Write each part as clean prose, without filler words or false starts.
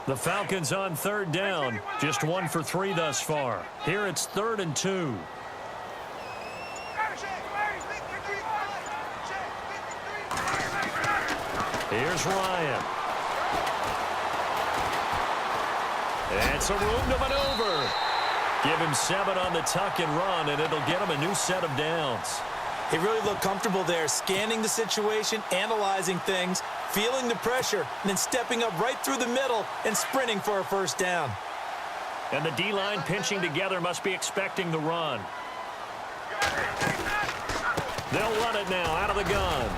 The Falcons on third down. Just 1 for 3 thus far. Here it's 3rd and 2. Here's Ryan. And some room to maneuver. Give him 7 on the tuck and run, and it'll get him a new set of downs. He really looked comfortable there, scanning the situation, analyzing things, feeling the pressure, and then stepping up right through the middle and sprinting for a first down. And the D-line pinching together must be expecting the run. They'll run it now out of the gun.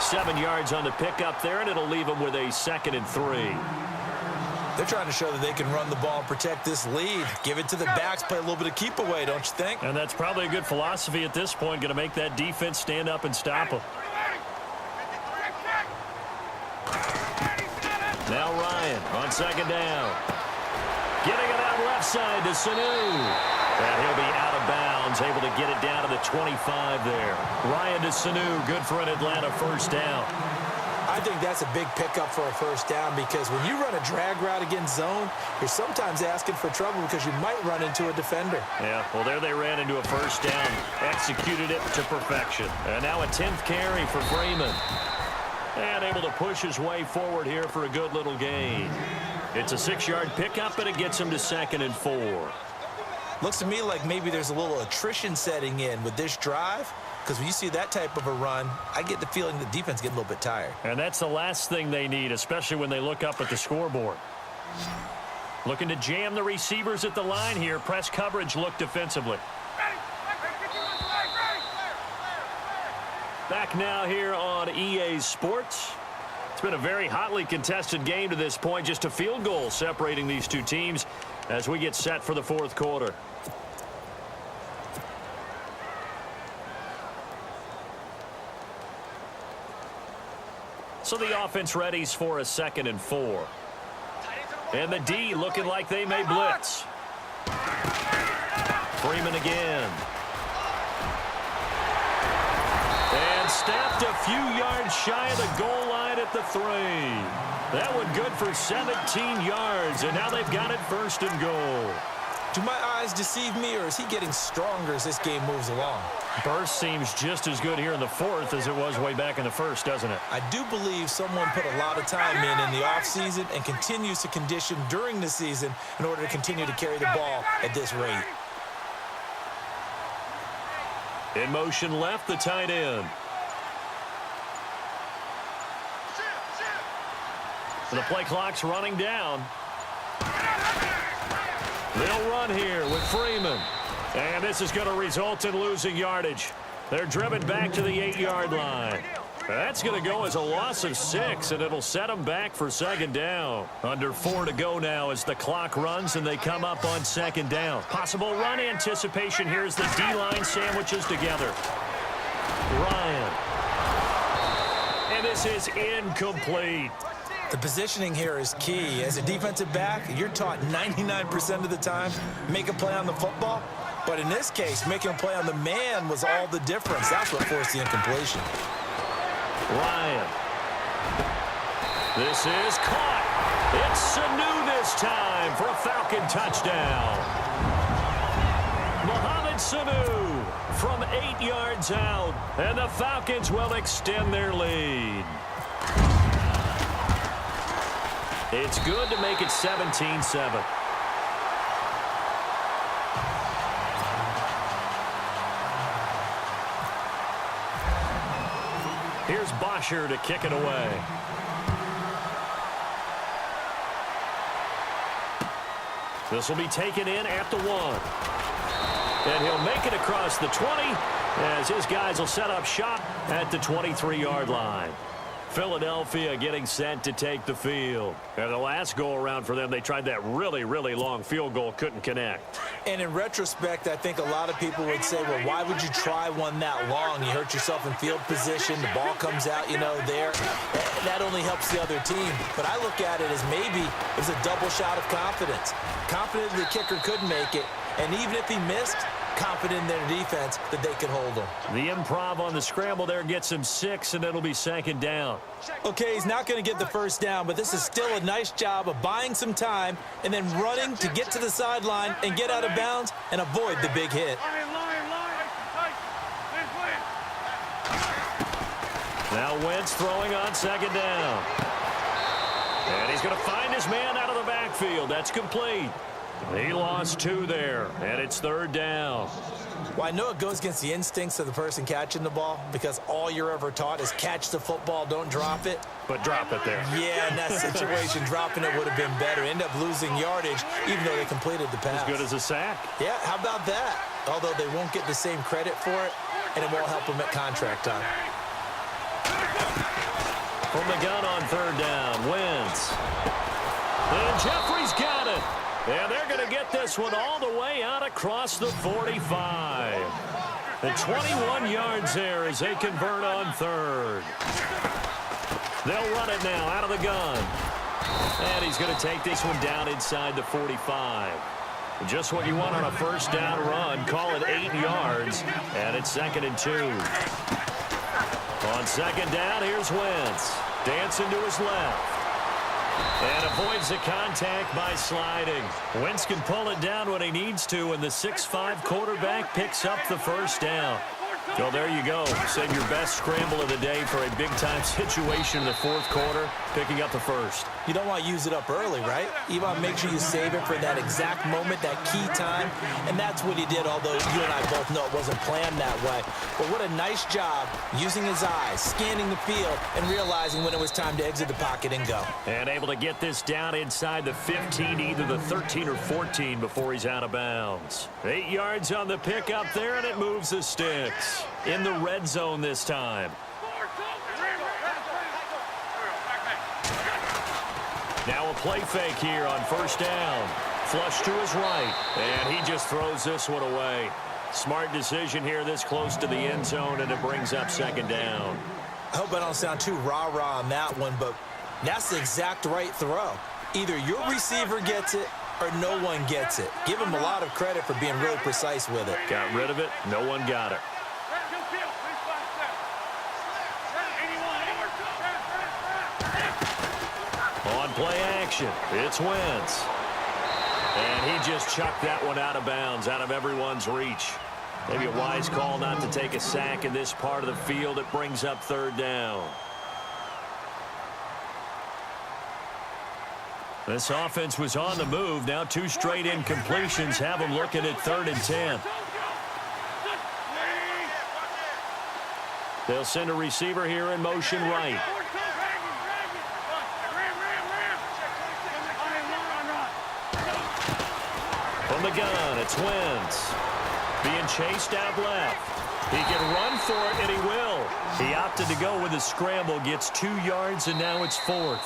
7 yards on the pickup there, and it'll leave them with a 2nd and 3. They're trying to show that they can run the ball and protect this lead. Give it to the backs, play a little bit of keep away, don't you think? And that's probably a good philosophy at this point, going to make that defense stand up and stop them. Now Ryan on 2nd down. Getting it out left side to Sanu. And he'll be out of bounds, able to get it down to the 25 there. Ryan to Sanu, good for an Atlanta first down. I think that's a big pickup for a first down because when you run a drag route against zone, you're sometimes asking for trouble because you might run into a defender. Yeah, well, there they ran into a first down, executed it to perfection. And now a 10th carry for Freeman. And able to push his way forward here for a good little gain. It's a 6-yard pickup, and it gets him to 2nd and 4. Looks to me like maybe there's a little attrition setting in with this drive. Because when you see that type of a run, I get the feeling the defense getting a little bit tired. And that's the last thing they need, especially when they look up at the scoreboard. Looking to jam the receivers at the line here. Press coverage look defensively. Back now here on EA Sports. It's been a very hotly contested game to this point. Just a field goal separating these two teams as we get set for the 4th quarter. So the offense readies for a 2nd and 4. And the D looking like they may blitz. Freeman again. And snapped a few yards shy of the goal line at the 3. That one good for 17 yards, and now they've got it 1st and goal. Do my eyes deceive me, or is he getting stronger as this game moves along? Burst seems just as good here in the 4th as it was way back in the 1st, doesn't it? I do believe someone put a lot of time in the offseason and continues to condition during the season in order to continue to carry the ball at this rate. In motion left, the tight end. The play clock's running down. They'll run here with Freeman. And this is going to result in losing yardage. They're driven back to the 8-yard line. That's going to go as a loss of 6, and it'll set them back for 2nd down. Under 4 to go now as the clock runs, and they come up on 2nd down. Possible run anticipation here as the D-line sandwiches together. Ryan. And this is incomplete. The positioning here is key. As a defensive back, you're taught 99% of the time, make a play on the football. But in this case, making a play on the man was all the difference. That's what forced the incompletion. Ryan. This is caught. It's Sanu this time for a Falcon touchdown. Mohamed Sanu from 8 yards out. And the Falcons will extend their lead. It's good to make it 17-7. Here's Bosher to kick it away. This will be taken in at the 1. And he'll make it across the 20 as his guys will set up shop at the 23-yard line. Philadelphia getting set to take the field. And the last go-around for them, they tried that really, really long field goal, couldn't connect. And in retrospect, I think a lot of people would say, well, why would you try one that long? You hurt yourself in field position. The ball comes out, there. That only helps the other team. But I look at it as maybe it was a double shot of confidence. Confident the kicker could make it. And even if he missed, confident in their defense that they could hold them. The improv on the scramble there gets him 6, and it'll be second down. Okay, he's not going to get the first down, but this is still a nice job of buying some time and then running to get to the sideline and get out of bounds and avoid the big hit. Now Wentz throwing on second down. And he's going to find his man out of the backfield. That's complete. He lost 2 there, and it's third down. Well, I know it goes against the instincts of the person catching the ball because all you're ever taught is catch the football, don't drop it. But drop it there. Yeah, in that situation, dropping it would have been better. End up losing yardage, even though they completed the pass. As good as a sack. Yeah, how about that? Although they won't get the same credit for it, and it won't help them at contract time. From the gun on third down, Wentz. And Jeffrey's got it. And they're going to get this one all the way out across the 45. The 21 yards there as they convert on third. They'll run it now out of the gun. And he's going to take this one down inside the 45. Just what you want on a first down run. Call it 8 yards. And it's 2nd and 2. On second down, here's Wentz. Dancing to his left. And avoids the contact by sliding. Wentz can pull it down when he needs to, and the 6'5" quarterback picks up the first down. Well, there you go. Save your best scramble of the day for a big-time situation in the fourth quarter, picking up the first. You don't want to use it up early, right? You want to make sure you save it for that exact moment, that key time, and that's what he did, although you and I both know it wasn't planned that way. But what a nice job using his eyes, scanning the field, and realizing when it was time to exit the pocket and go. And able to get this down inside the 15, either the 13 or 14 before he's out of bounds. 8 yards on the pickup there, and it moves the sticks. In the red zone this time. Now a play fake here on first down. Flush to his right. And he just throws this one away. Smart decision here this close to the end zone, and it brings up second down. I hope I don't sound too rah-rah on that one, but that's the exact right throw. Either your receiver gets it or no one gets it. Give him a lot of credit for being really precise with it. Got rid of it. No one got it. On play action, it's Wentz. And he just chucked that one out of bounds, out of everyone's reach. Maybe a wise call not to take a sack in this part of the field. It brings up third down. This offense was on the move. Now 2 straight incompletions have them looking at 3rd and 10. They'll send a receiver here in motion right. From the gun, it's Wentz. Being chased out left. He can run for it, and he will. He opted to go with a scramble, gets 2 yards, and now it's 4th.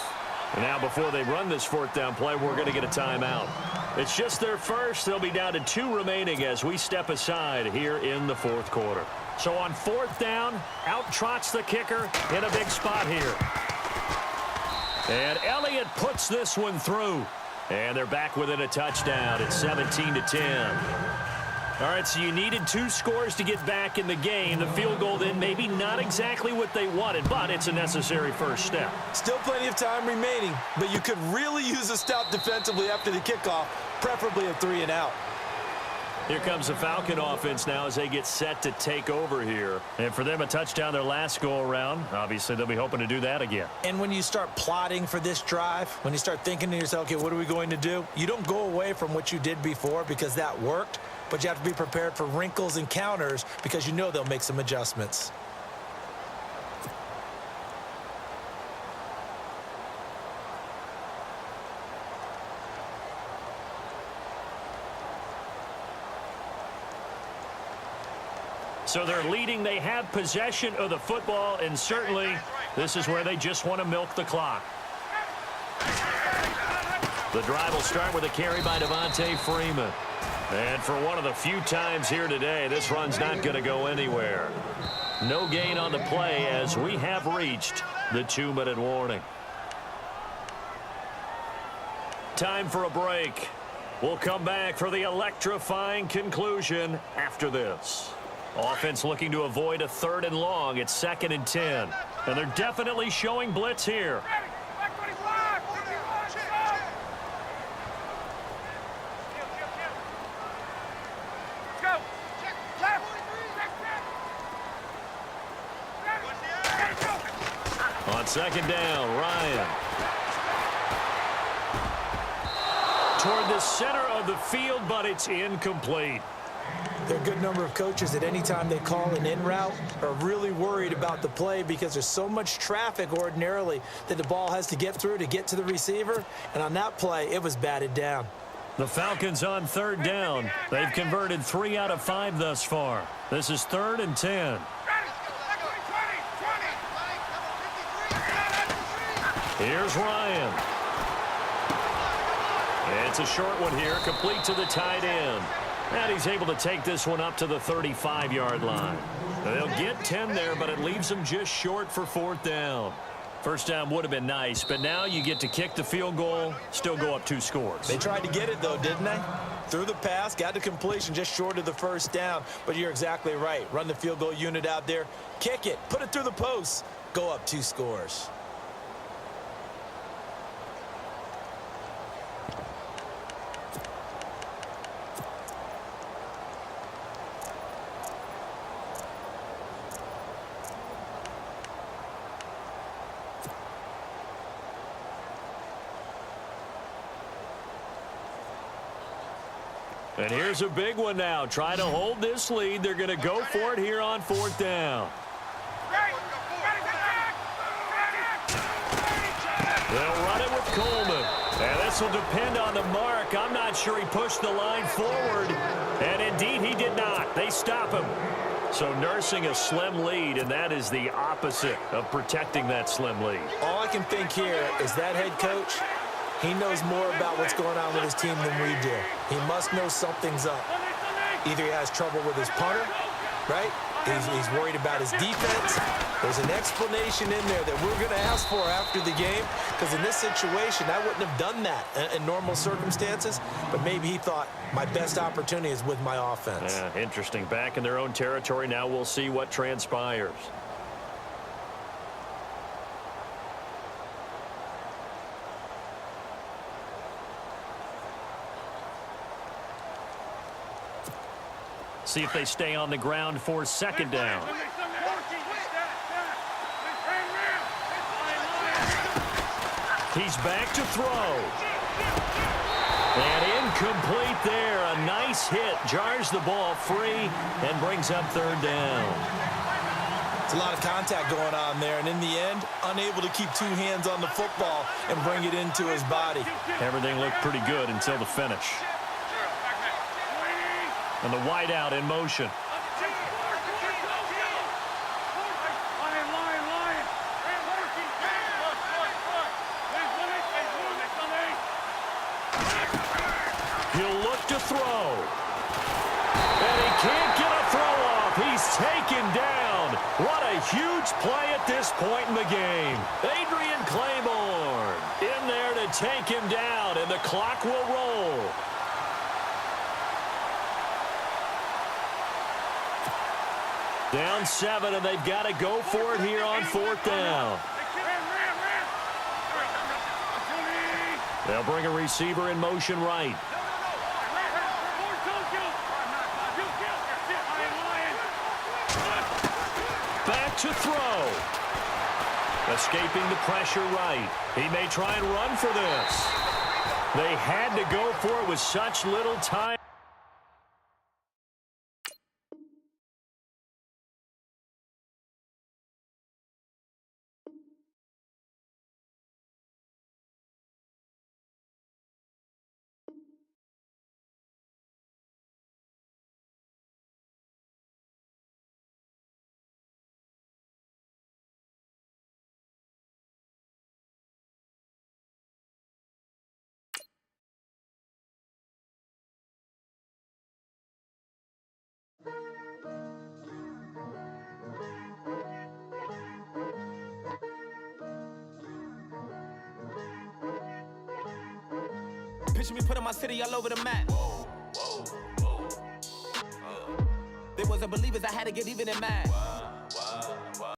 And now before they run this 4th down play, we're going to get a timeout. It's just their first. They'll be down to 2 remaining as we step aside here in the 4th quarter. So on 4th down, out trots the kicker in a big spot here. And Elliott puts this one through. And they're back within a touchdown. It's 17-10. All right, so you needed 2 scores to get back in the game. The field goal then maybe not exactly what they wanted, but it's a necessary first step. Still plenty of time remaining, but you could really use a stop defensively after the kickoff, preferably a 3 and out. Here comes the Falcon offense now as they get set to take over here. And for them, a touchdown their last go-around. Obviously, they'll be hoping to do that again. And when you start plotting for this drive, when you start thinking to yourself, okay, what are we going to do? You don't go away from what you did before because that worked, but you have to be prepared for wrinkles and counters because you know they'll make some adjustments. So they're leading. They have possession of the football, and certainly this is where they just want to milk the clock. The drive will start with a carry by Devontae Freeman. And for one of the few times here today, this run's not going to go anywhere. No gain on the play as we have reached the 2-minute warning. Time for a break. We'll come back for the electrifying conclusion after this. Offense looking to avoid a 3rd and long. It's 2nd and 10. And they're definitely showing blitz here. On 2nd down, Ryan. Toward the center of the field, but it's incomplete. There are a good number of coaches that any time they call an in route are really worried about the play because there's so much traffic ordinarily that the ball has to get through to get to the receiver. And on that play, it was batted down. The Falcons on 3rd down. They've converted 3 out of 5 thus far. This is 3rd and 10. Here's Ryan. It's a short one here, complete to the tight end. And he's able to take this one up to the 35-yard line. They'll get 10 there, but it leaves them just short for 4th down. First down would have been nice, but now you get to kick the field goal, still go up 2 scores. They tried to get it, though, didn't they? Threw the pass, got to completion just short of the 1st down. But you're exactly right. Run the field goal unit out there, kick it, put it through the posts, go up 2 scores. And here's a big one now. Try to hold this lead. They're going to go for it here on 4th down. They'll run it with Coleman. And this will depend on the mark. I'm not sure he pushed the line forward. And indeed, he did not. They stop him. So nursing a slim lead, and that is the opposite of protecting that slim lead. All I can think here is that head coach, he knows more about what's going on with his team than we do. He must know something's up. Either he has trouble with his punter, right? He's worried about his defense. There's an explanation in there that we're going to ask for after the game, because in this situation, I wouldn't have done that in normal circumstances, but maybe he thought my best opportunity is with my offense. Yeah, interesting. Back in their own territory. Now we'll see what transpires. See if they stay on the ground for 2nd down. He's back to throw. And incomplete there. A nice hit. Jars the ball free and brings up 3rd down. It's a lot of contact going on there, and in the end, unable to keep 2 hands on the football and bring it into his body. Everything looked pretty good until the finish. And the wideout in motion. He'll look to throw. And he can't get a throw off. He's taken down. What a huge play at this point in the game. Adrian Claiborne in there to take him down, and the clock will roll. Down 7, and they've got to go for it here on 4th down. They'll bring a receiver in motion right. Back to throw. Escaping the pressure right. He may try and run for this. They had to go for it with such little time. Picture me putting my city all over the map. They wasn't believers, I had to get even in mad.